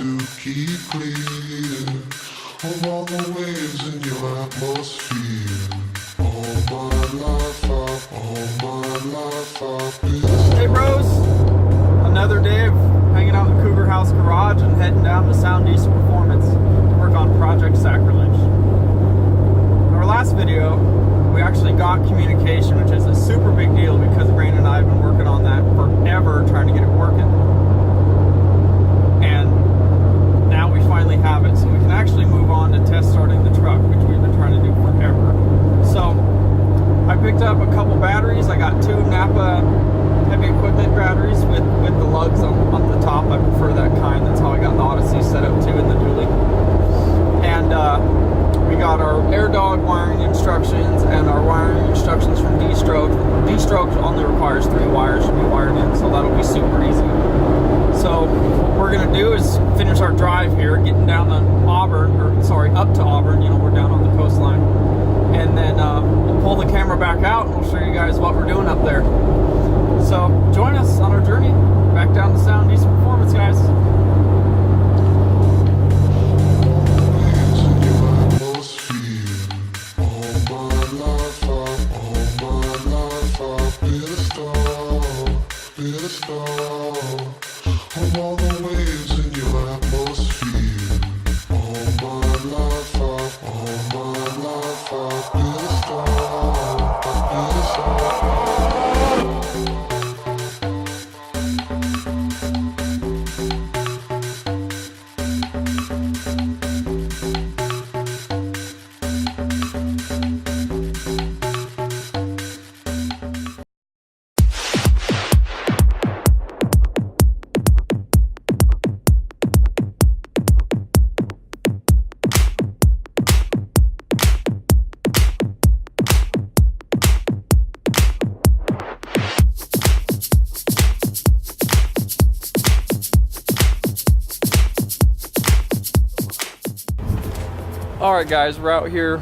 to keep clear of all the waves in your atmosphere. Hey bros, another day of hanging out in the Cougar House garage and heading down to Sound Decent Performance to work on Project Sacrilege. In our last video, we actually got communication, which is a super big deal because Brandon and I have been working on that forever, trying to get it working. And now we finally have it, so we can actually move on to test starting the truck, which we've been trying to do forever. So I picked up a couple batteries. I got two Napa heavy equipment batteries with the lugs on the top. I prefer that kind. That's how I got the Odyssey set up too in the dually. And we got our AirDog wiring instructions and our wiring instructions from D-Stroke. D-Stroke only requires 3 wires to be wired in, so that'll be super easy. So what we're gonna do is finish our drive here, getting down to Auburn, up to Auburn. You know, we're down on the coastline. And then we'll pull the camera back out and we'll show you guys what we're doing up there. So join us on our journey back down to Sound Decent Performance, guys. Alright guys, we're out here.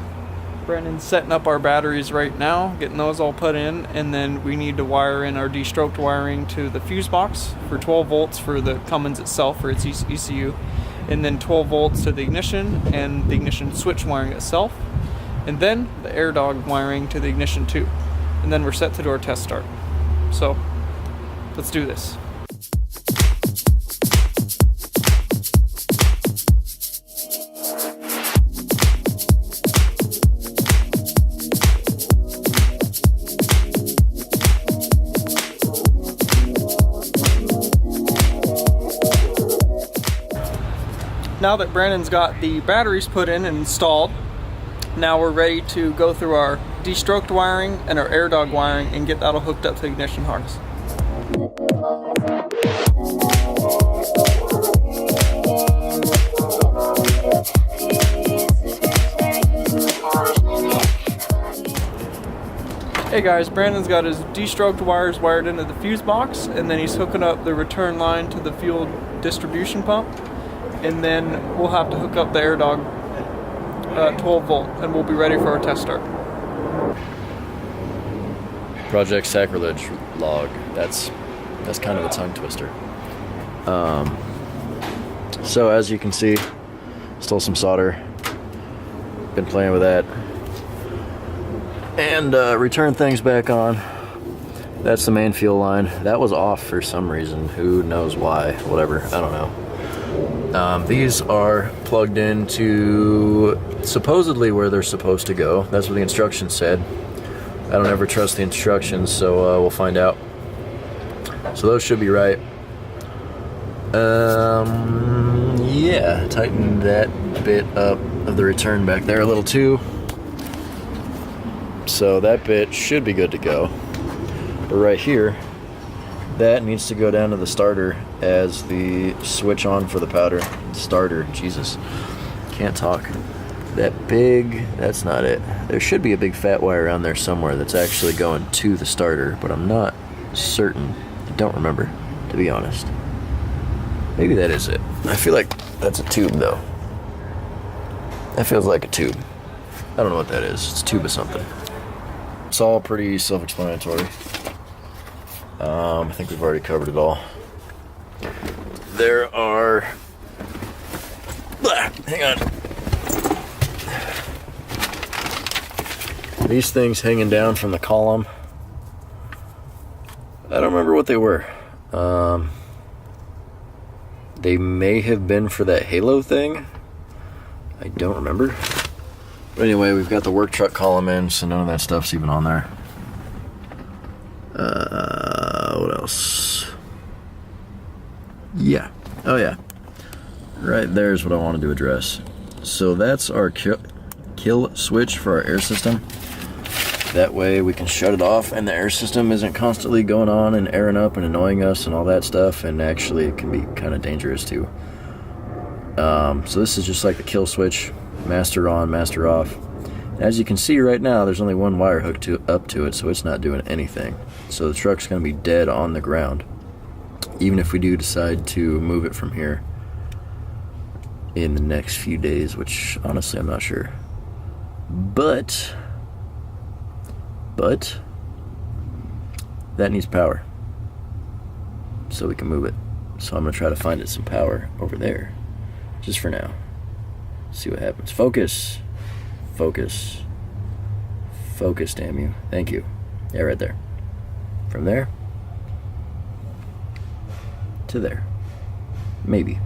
Brandon's setting up our batteries right now, getting those all put in, and then we need to wire in our de-stroked wiring to the fuse box for 12 volts for the Cummins itself, for its ECU, and then 12 volts to the ignition and the ignition switch wiring itself, and then the AirDog wiring to the ignition too. And then we're set to do our test start. So, let's do this. Now that Brandon's got the batteries put in and installed, now we're ready to go through our de-stroked wiring and our AirDog wiring and get that all hooked up to the ignition harness. Hey guys, Brandon's got his de-stroked wires wired into the fuse box, and then he's hooking up the return line to the fuel distribution pump. And then we'll have to hook up the AirDog 12 volt and we'll be ready for our test start. Project Sacrilege log. That's kind of a tongue twister. So as you can see, stole some solder, been playing with that, and return things back on. That's the main fuel line. That was off for some reason. Who knows why? Whatever. I don't know. These are plugged into supposedly where they're supposed to go. That's what the instructions said. I don't ever trust the instructions, so we'll find out. So those should be right. Yeah, tighten that bit up of the return back there a little too. So that bit should be good to go. But right here, that needs to go down to the starter as the switch on for the powder. Starter, Jesus, can't talk. That's not it. There should be a big fat wire around there somewhere that's actually going to the starter, but I'm not certain. I don't remember, to be honest. Maybe that is it. I feel like that's a tube though. That feels like a tube. I don't know what that is. It's a tube of something. It's all pretty self-explanatory. I think we've already covered it all. There are Hang on. These things hanging down from the column. I don't remember what they were. They may have been for that halo thing. I don't remember. But anyway, we've got the work truck column in, so none of that stuff's even on there. What else? Yeah. Oh yeah. Right there's what I wanted to address. So that's our kill switch for our air system. That way we can shut it off and the air system isn't constantly going on and airing up and annoying us and all that stuff, and actually it can be kind of dangerous too. So this is just like the kill switch, master on, master off. As you can see right now, there's only one wire hooked up to it, so it's not doing anything. So the truck's going to be dead on the ground, even if we do decide to move it from here in the next few days, which honestly I'm not sure. But that needs power, so we can move it. So I'm going to try to find it some power over there, just for now. See what happens. Focus. Focus. Focus, damn you. Thank you. Yeah, right there. From there to there. Maybe.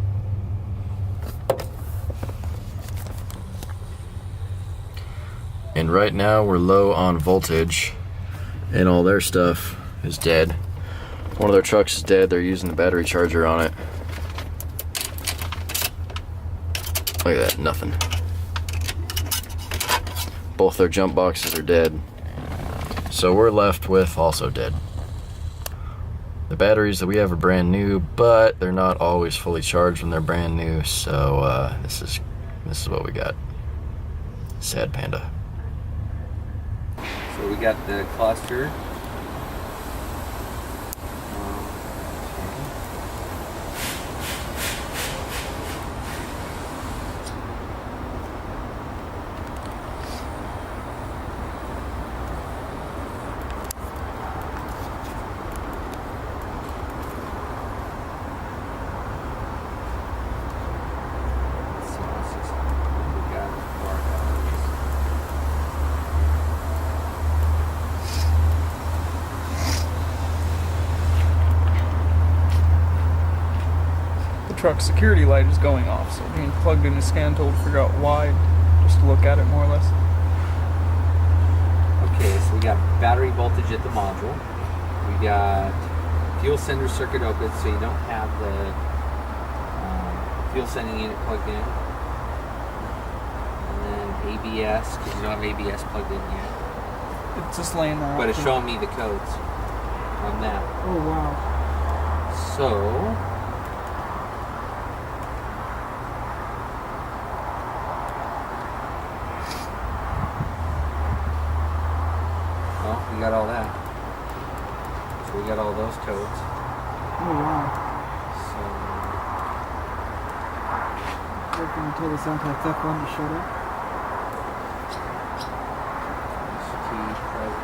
And right now we're low on voltage and all their stuff is dead. One of their trucks is dead. They're using the battery charger on it. Look at that, nothing. Both their jump boxes are dead. So we're left with also dead. The batteries that we have are brand new, but they're not always fully charged when they're brand new. So this is what we got. Sad panda. So we got the cluster. Truck security light is going off, so being plugged in a scan tool to figure out why, just to look at it more or less. Okay, so we got battery voltage at the module. We got fuel sender circuit open, so you don't have the fuel sending unit plugged in. And then ABS, because you don't have ABS plugged in yet. It's just laying there. But it's showing me the codes on that. Oh wow. So we got all that. So we got all those codes. Oh wow. So Working until this anti-theft one to shut up. key right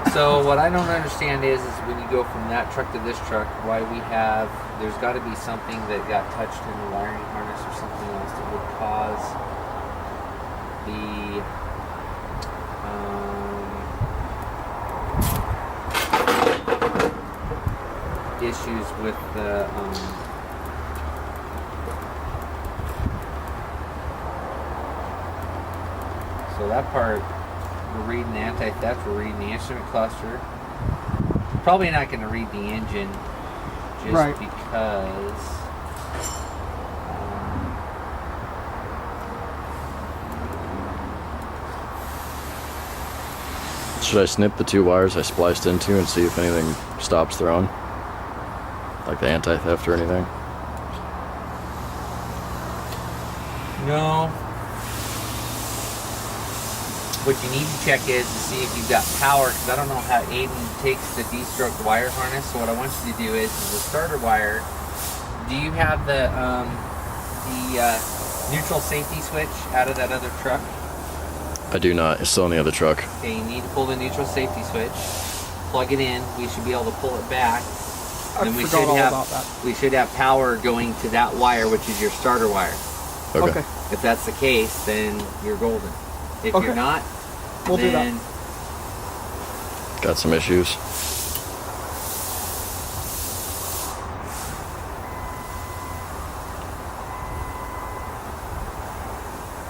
there. So what I don't understand is when you go from that truck to this truck, why we have, there's got to be something that got touched in the wiring harness or something else that would cause the issues with the so that part we're reading the anti-theft, we're reading the instrument cluster. Probably not going to read the engine just right. Because Should I snip the two wires I spliced into and see if anything stops throwing? Like the anti-theft or anything? no. What you need to check is to see if you've got power, because I don't know how Aiden takes the D-stroke wire harness. So what I want you to do is the starter wire. Do you have the neutral safety switch out of that other truck? I do not. It's still in the other truck. Okay, you need to pull the neutral safety switch, plug it in. We should be able to pull it back then we forgot should all have about that. we should have power going to that wire, which is your starter wire. Okay. If that's the case, then you're golden. If Okay. you're not, We'll do that. then Got some issues.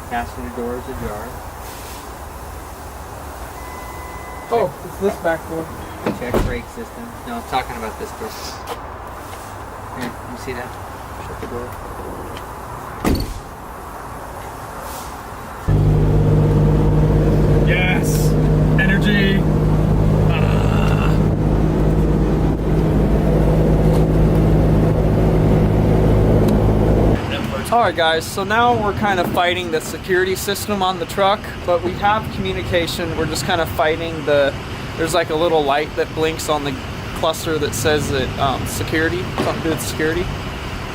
passenger door is ajar. Oh, it's this back door. Check brake system. No, I'm talking about this door. Here, you see that? Shut the door. Yes! Energy! Alright guys, so now we're kind of fighting the security system on the truck, but we have communication. We're just kind of fighting there's like a little light that blinks on the cluster that says that security, something to do with security.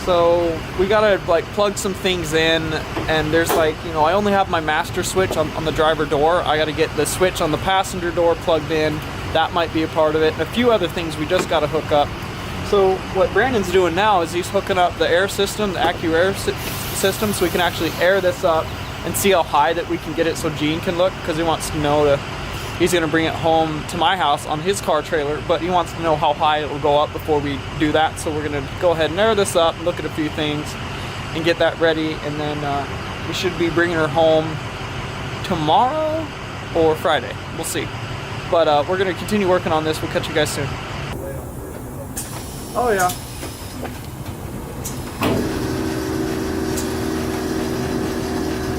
So we gotta like plug some things in, and there's like, you know, I only have my master switch on the driver door. I gotta get the switch on the passenger door plugged in. That might be a part of it, and a few other things we just gotta hook up. So what Brandon's doing now is he's hooking up the air system, the AccuAir system, so we can actually air this up and see how high that we can get it so Gene can look, because he wants to know he's gonna bring it home to my house on his car trailer, but he wants to know how high it will go up before we do that. So we're gonna go ahead and air this up and look at a few things and get that ready, and then we should be bringing her home tomorrow or Friday. We'll see. But we're gonna continue working on this. We'll catch you guys soon. Oh yeah.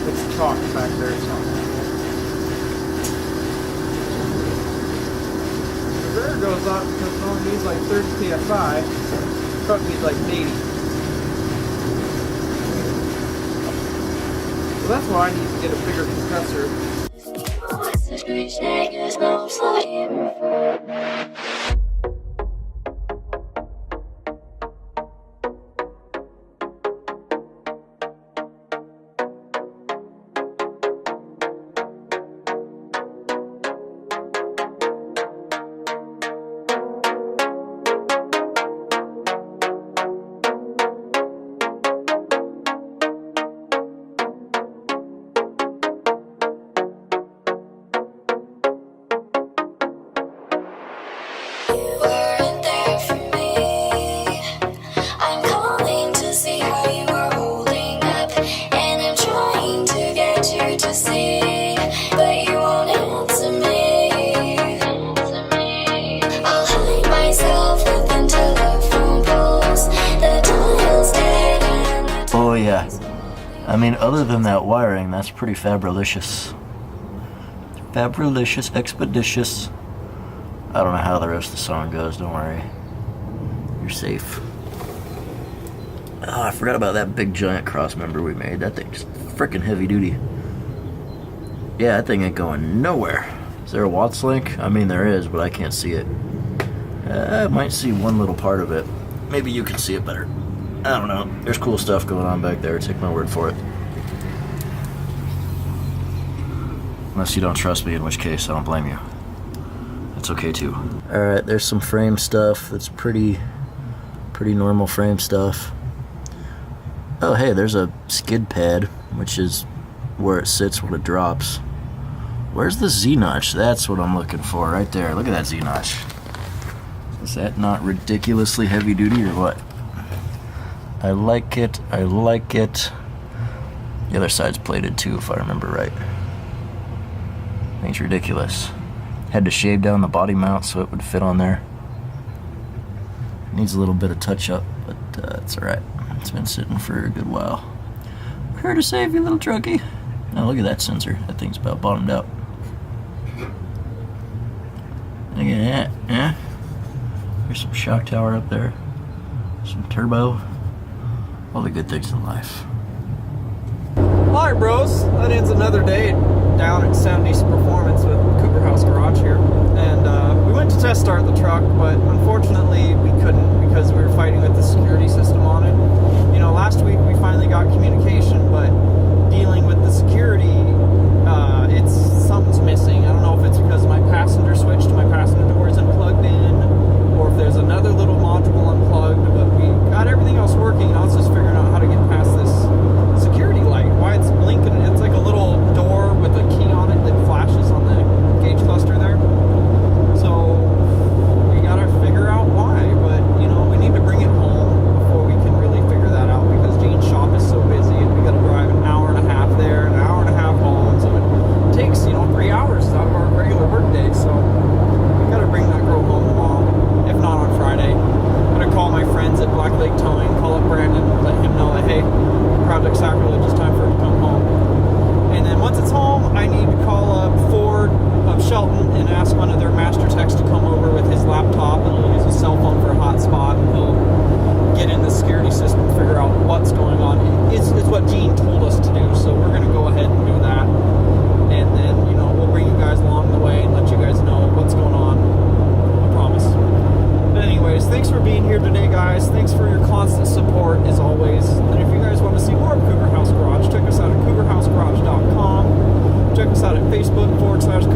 It's chalk back there. The rear goes up because it only needs like 30 psi. The truck needs like 80. So that's why I need to get a bigger compressor. Oh yeah. I mean, other than that wiring, that's pretty fabrilicious. Fabrilicious, expeditious. I don't know how the rest of the song goes, don't worry. You're safe. Oh, I forgot about that big giant cross member we made. That thing's freaking heavy duty. Yeah, that thing ain't going nowhere. Is there a Watts link? I mean, there is, but I can't see it. I might see one little part of it. Maybe you can see it better. I don't know. There's cool stuff going on back there. Take my word for it. Unless you don't trust me, in which case I don't blame you. That's okay too. Alright, there's some frame stuff that's pretty normal frame stuff. Oh hey, there's a skid pad, which is where it sits when it drops. Where's the Z-notch? That's what I'm looking for right there. Look at that Z-notch. Is that not ridiculously heavy duty or what? I like it, I like it. The other side's plated too, if I remember right. Thing's ridiculous. Had to shave down the body mount so it would fit on there. Needs a little bit of touch up, but it's alright. It's been sitting for a good while. We're here to save you, little truckie. Now look at that sensor. That thing's about bottomed out. Look at that, yeah? There's some shock tower up there. Some turbo. All the good things in life. Alright bros, that ends another day down at 70's Performance with Cougar House Garage here. And we went to test start the truck, but unfortunately we couldn't because we were fighting with the security system on it. You know, last week we finally got communication, but dealing with the security, something's missing. I don't know if it's because my passenger switch to my passenger door isn't plugged in, or if there's another little module unplugged. cougarhousegarage